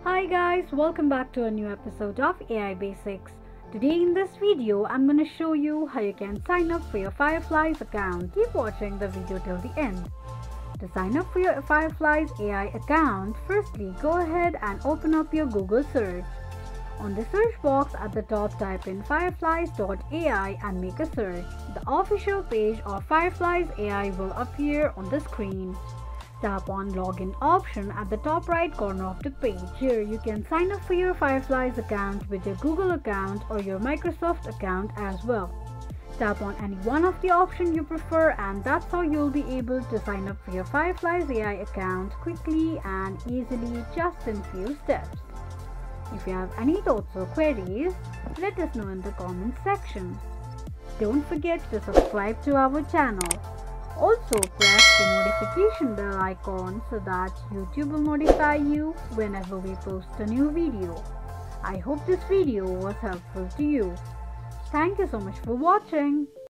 Hi guys, welcome back to a new episode of AI Basics. Today in this video, I'm going to show you how you can sign up for your Fireflies account. Keep watching the video till the end. To sign up for your Fireflies AI account, firstly go ahead and open up your Google search. On the search box at the top, type in fireflies.ai and make a search. The official page of Fireflies AI will appear on the screen. Tap on Login option at the top right corner of the page. Here you can sign up for your Fireflies account with your Google account or your Microsoft account as well. Tap on any one of the options you prefer, and that's how you'll be able to sign up for your Fireflies AI account quickly and easily, just in few steps. If you have any thoughts or queries, let us know in the comments section. Don't forget to subscribe to our channel. Also press the notification bell icon so that YouTube will notify you whenever we post a new video. I hope this video was helpful to you. Thank you so much for watching.